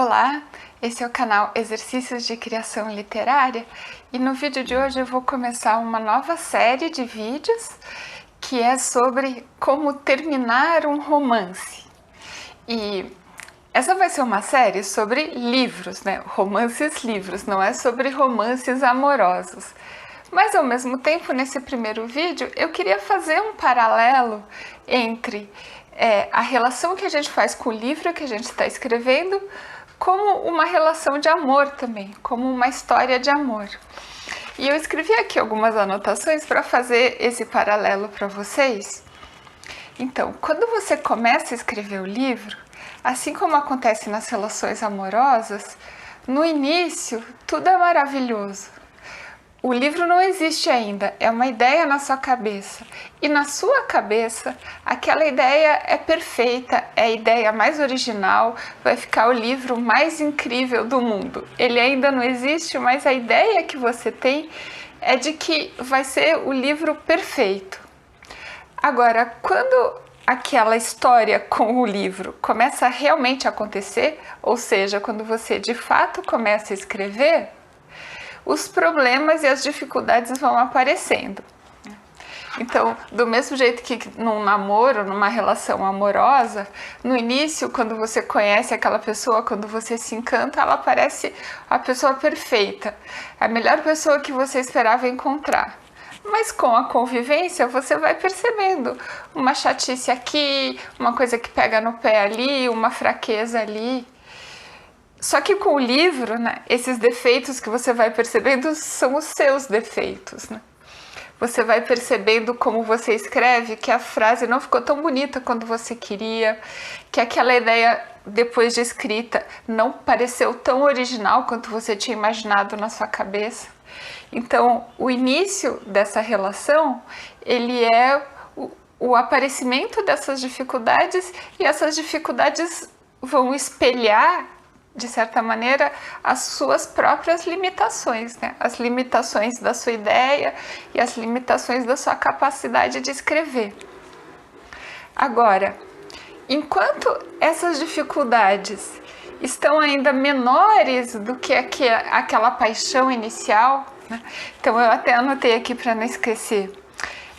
Olá, esse é o canal Exercícios de Criação Literária e no vídeo de hoje eu vou começar uma nova série de vídeos que é sobre como terminar um romance. E essa vai ser uma série sobre livros, né? Romances livros, não é sobre romances amorosos. Mas ao mesmo tempo, nesse primeiro vídeo, eu queria fazer um paralelo entre a relação que a gente faz com o livro que a gente está escrevendo como uma relação de amor também, como uma história de amor. E eu escrevi aqui algumas anotações para fazer esse paralelo para vocês. Então, quando você começa a escrever o livro, assim como acontece nas relações amorosas, no início tudo é maravilhoso. O livro não existe ainda, é uma ideia na sua cabeça. E na sua cabeça, aquela ideia é perfeita, é a ideia mais original, vai ficar o livro mais incrível do mundo. Ele ainda não existe, mas a ideia que você tem é de que vai ser o livro perfeito. Agora, quando aquela história com o livro começa a realmente acontecer, ou seja, quando você de fato começa a escrever, os problemas e as dificuldades vão aparecendo. Então, do mesmo jeito que num namoro, numa relação amorosa, no início, quando você conhece aquela pessoa, quando você se encanta, ela parece a pessoa perfeita, a melhor pessoa que você esperava encontrar. Mas com a convivência, você vai percebendo uma chatice aqui, uma coisa que pega no pé ali, uma fraqueza ali. Só que com o livro, né, esses defeitos que você vai percebendo são os seus defeitos, né? Você vai percebendo como você escreve que a frase não ficou tão bonita quanto você queria, que aquela ideia depois de escrita não pareceu tão original quanto você tinha imaginado na sua cabeça. Então, o início dessa relação, ele é o aparecimento dessas dificuldades, e essas dificuldades vão espelhar, de certa maneira, as suas próprias limitações, né? As limitações da sua ideia e as limitações da sua capacidade de escrever. Agora, enquanto essas dificuldades estão ainda menores do que aquela paixão inicial, né? Então eu até anotei aqui para não esquecer.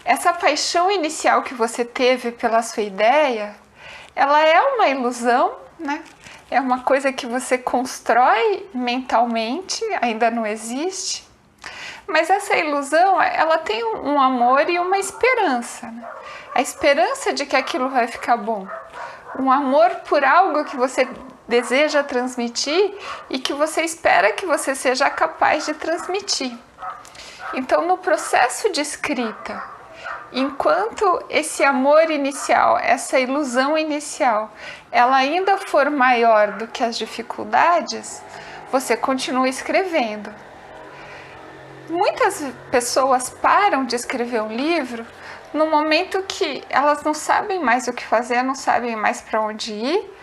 Essa paixão inicial que você teve pela sua ideia, ela é uma ilusão, né? É uma coisa que você constrói mentalmente, ainda não existe. Mas essa ilusão, ela tem um amor e uma esperança, né? A esperança de que aquilo vai ficar bom. Um amor por algo que você deseja transmitir e que você espera que você seja capaz de transmitir. Então, no processo de escrita, enquanto esse amor inicial, essa ilusão inicial, ela ainda for maior do que as dificuldades, você continua escrevendo. Muitas pessoas param de escrever um livro no momento que elas não sabem mais o que fazer, não sabem mais para onde ir.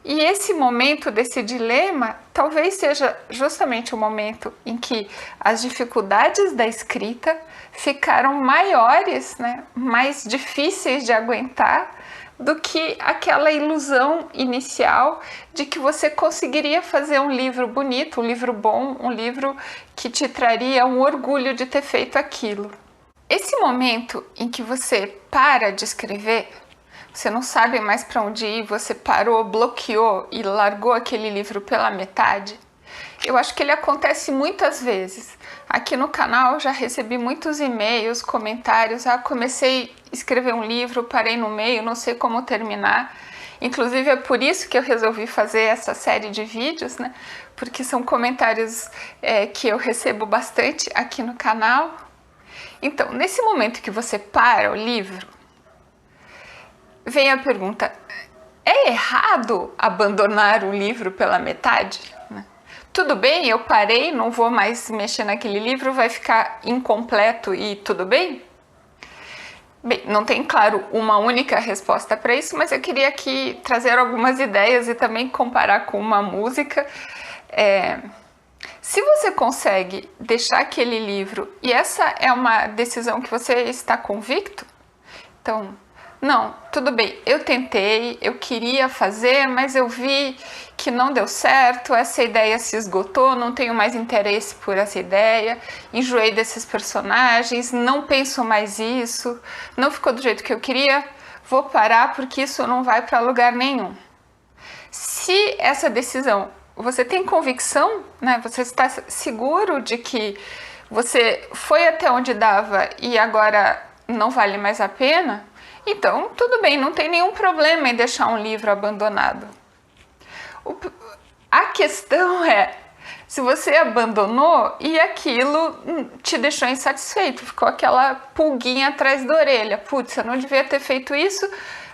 E esse momento desse dilema talvez seja justamente o momento em que as dificuldades da escrita ficaram maiores, né, mais difíceis de aguentar do que aquela ilusão inicial de que você conseguiria fazer um livro bonito, um livro bom, um livro que te traria um orgulho de ter feito aquilo. Esse momento em que você para de escrever, você não sabe mais para onde ir, você parou, bloqueou e largou aquele livro pela metade, eu acho que ele acontece muitas vezes. Aqui no canal eu já recebi muitos e-mails, comentários, comecei a escrever um livro, parei no meio, não sei como terminar. Inclusive é por isso que eu resolvi fazer essa série de vídeos, né? Porque são comentários que eu recebo bastante aqui no canal. Então, nesse momento que você para o livro, vem a pergunta: é errado abandonar o livro pela metade? Tudo bem, eu parei, não vou mais mexer naquele livro, vai ficar incompleto e tudo bem? Bem, não tem, claro, uma única resposta para isso, mas eu queria aqui trazer algumas ideias e também comparar com uma música. Se você consegue deixar aquele livro, e essa é uma decisão que você está convicto, então não, tudo bem, eu tentei, eu queria fazer, mas eu vi que não deu certo, essa ideia se esgotou, não tenho mais interesse por essa ideia, enjoei desses personagens, não penso mais isso, não ficou do jeito que eu queria, vou parar porque isso não vai para lugar nenhum. Se essa decisão, você tem convicção, né, você está seguro de que você foi até onde dava e agora não vale mais a pena, então tudo bem, não tem nenhum problema em deixar um livro abandonado. A questão é, se você abandonou e aquilo te deixou insatisfeito, ficou aquela pulguinha atrás da orelha, putz, eu não devia ter feito isso,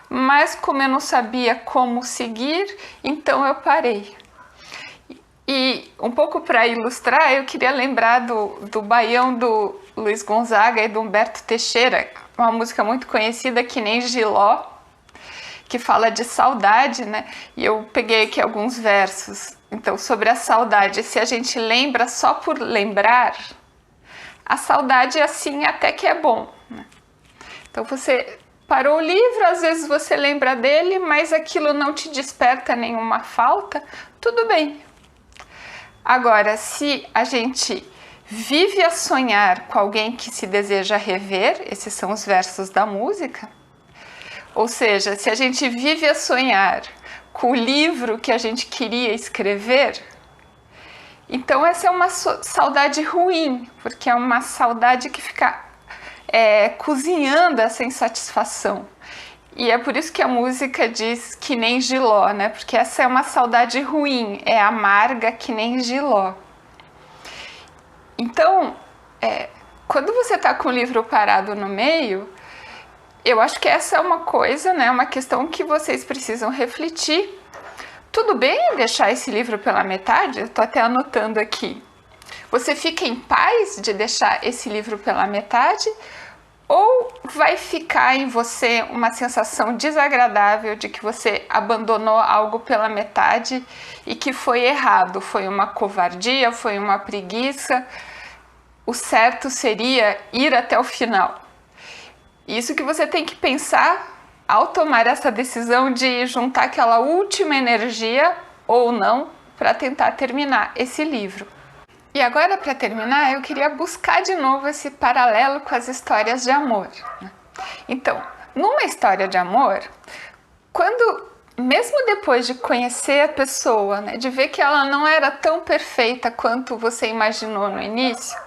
mas como eu não sabia como seguir, então eu parei. E um pouco para ilustrar, eu queria lembrar do Baião do Luiz Gonzaga e do Humberto Teixeira, uma música muito conhecida, Que Nem Giló, que fala de saudade, né? E eu peguei aqui alguns versos. Então, sobre a saudade, se a gente lembra só por lembrar, a saudade assim até que é bom, né? Então, você parou o livro, às vezes você lembra dele, mas aquilo não te desperta nenhuma falta, tudo bem. Agora, se a gente vive a sonhar com alguém que se deseja rever, esses são os versos da música, ou seja, se a gente vive a sonhar com o livro que a gente queria escrever, então essa é uma saudade ruim, porque é uma saudade que fica cozinhando essa insatisfação. E é por isso que a música diz que nem Giló, né? Porque essa é uma saudade ruim, é amarga que nem Giló. Então, quando você está com o livro parado no meio, eu acho que essa é uma coisa, né? Uma questão que vocês precisam refletir. Tudo bem deixar esse livro pela metade? Eu estou até anotando aqui. Você fica em paz de deixar esse livro pela metade? Ou vai ficar em você uma sensação desagradável de que você abandonou algo pela metade e que foi errado, foi uma covardia, foi uma preguiça, o certo seria ir até o final. Isso que você tem que pensar ao tomar essa decisão de juntar aquela última energia ou não para tentar terminar esse livro. E agora, para terminar, eu queria buscar de novo esse paralelo com as histórias de amor, né? Então, numa história de amor, mesmo depois de conhecer a pessoa, né, de ver que ela não era tão perfeita quanto você imaginou no início,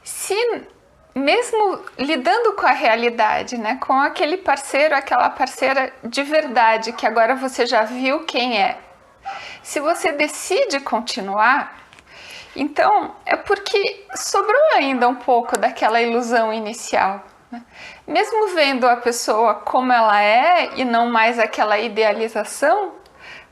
se mesmo lidando com a realidade, né, com aquele parceiro, aquela parceira de verdade, que agora você já viu quem é, se você decide continuar, então é porque sobrou ainda um pouco daquela ilusão inicial, né? Mesmo vendo a pessoa como ela é e não mais aquela idealização,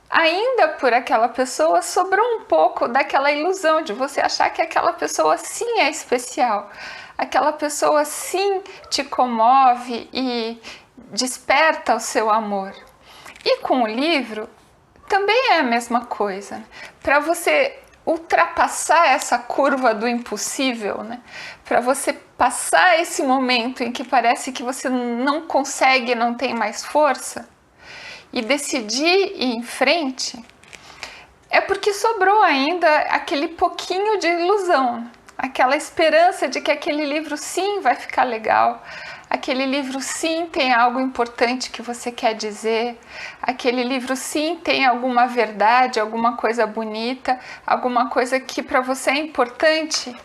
ainda por aquela pessoa sobrou um pouco daquela ilusão de você achar que aquela pessoa sim é especial, aquela pessoa sim te comove e desperta o seu amor. E com o livro também é a mesma coisa, né? Para você ultrapassar essa curva do impossível, né? Para você passar esse momento em que parece que você não consegue, não tem mais força, e decidir ir em frente, é porque sobrou ainda aquele pouquinho de ilusão, aquela esperança de que aquele livro sim vai ficar legal, aquele livro sim tem algo importante que você quer dizer, aquele livro sim tem alguma verdade, alguma coisa bonita, alguma coisa que para você é importante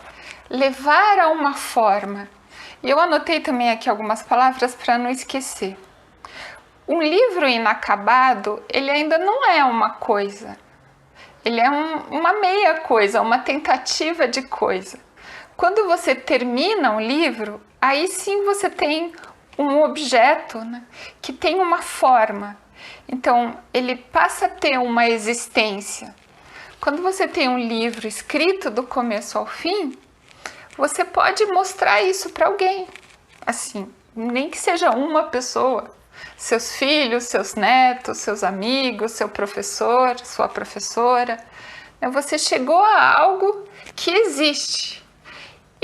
levar a uma forma. E eu anotei também aqui algumas palavras para não esquecer. Um livro inacabado, ele ainda não é uma coisa, ele é uma meia coisa, uma tentativa de coisa. Quando você termina um livro, aí sim você tem um objeto, né, que tem uma forma. Então, ele passa a ter uma existência. Quando você tem um livro escrito do começo ao fim, você pode mostrar isso para alguém. Assim, nem que seja uma pessoa. Seus filhos, seus netos, seus amigos, seu professor, sua professora. Você chegou a algo que existe.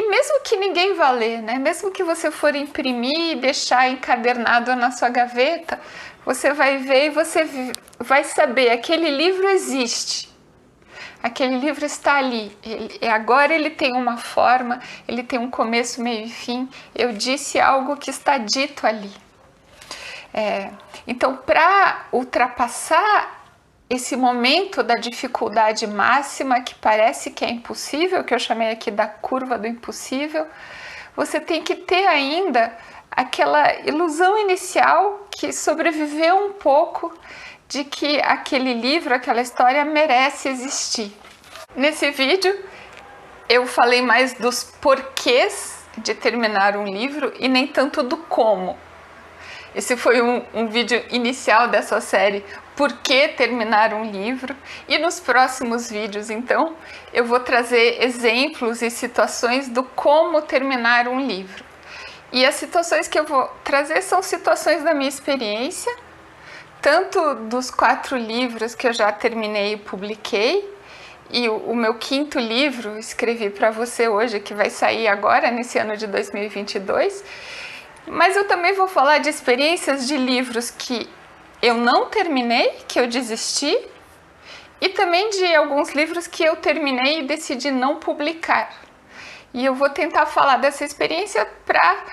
E mesmo que ninguém vá ler, né? Mesmo que você for imprimir e deixar encadernado na sua gaveta, você vai ver e você vai saber, aquele livro existe. Aquele livro está ali, agora ele tem uma forma, ele tem um começo, meio e fim. Eu disse algo que está dito ali. Então, para ultrapassar esse momento da dificuldade máxima, que parece que é impossível, que eu chamei aqui da curva do impossível, você tem que ter ainda aquela ilusão inicial que sobreviveu um pouco, de que aquele livro, aquela história merece existir. Nesse vídeo eu falei mais dos porquês de terminar um livro e nem tanto do como. Esse foi um vídeo inicial dessa série, Por que terminar um livro? E nos próximos vídeos, então, eu vou trazer exemplos e situações do como terminar um livro. E as situações que eu vou trazer são situações da minha experiência, tanto dos 4 livros que eu já terminei e publiquei, e o meu 5º livro, escrevi para você hoje, que vai sair agora, nesse ano de 2022, mas eu também vou falar de experiências de livros que eu não terminei, que eu desisti, e também de alguns livros que eu terminei e decidi não publicar. E eu vou tentar falar dessa experiência para,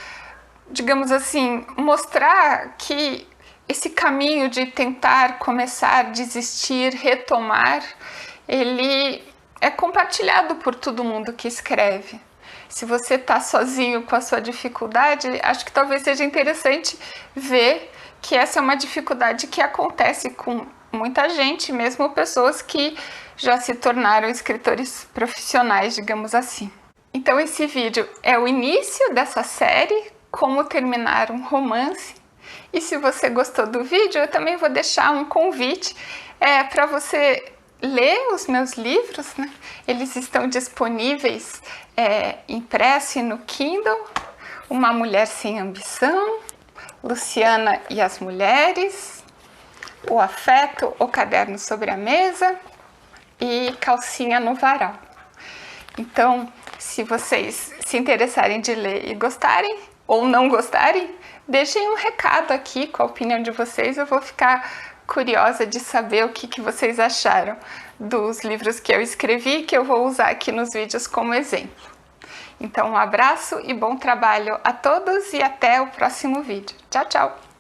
digamos assim, mostrar que esse caminho de tentar, começar, desistir, retomar, ele é compartilhado por todo mundo que escreve. Se você está sozinho com a sua dificuldade, acho que talvez seja interessante ver que essa é uma dificuldade que acontece com muita gente, mesmo pessoas que já se tornaram escritores profissionais, digamos assim. Então esse vídeo é o início dessa série, como terminar um romance. E se você gostou do vídeo, eu também vou deixar um convite para você ler os meus livros, né? Eles estão disponíveis impresso e no Kindle. Uma Mulher Sem Ambição, Luciana e as Mulheres, O Afeto, O Caderno sobre a Mesa e Calcinha no Varal. Então, se vocês se interessarem de ler e gostarem, ou não gostarem, deixem um recado aqui com a opinião de vocês. Eu vou ficar curiosa de saber o que vocês acharam dos livros que eu escrevi, que eu vou usar aqui nos vídeos como exemplo. Então, um abraço e bom trabalho a todos e até o próximo vídeo. Tchau, tchau!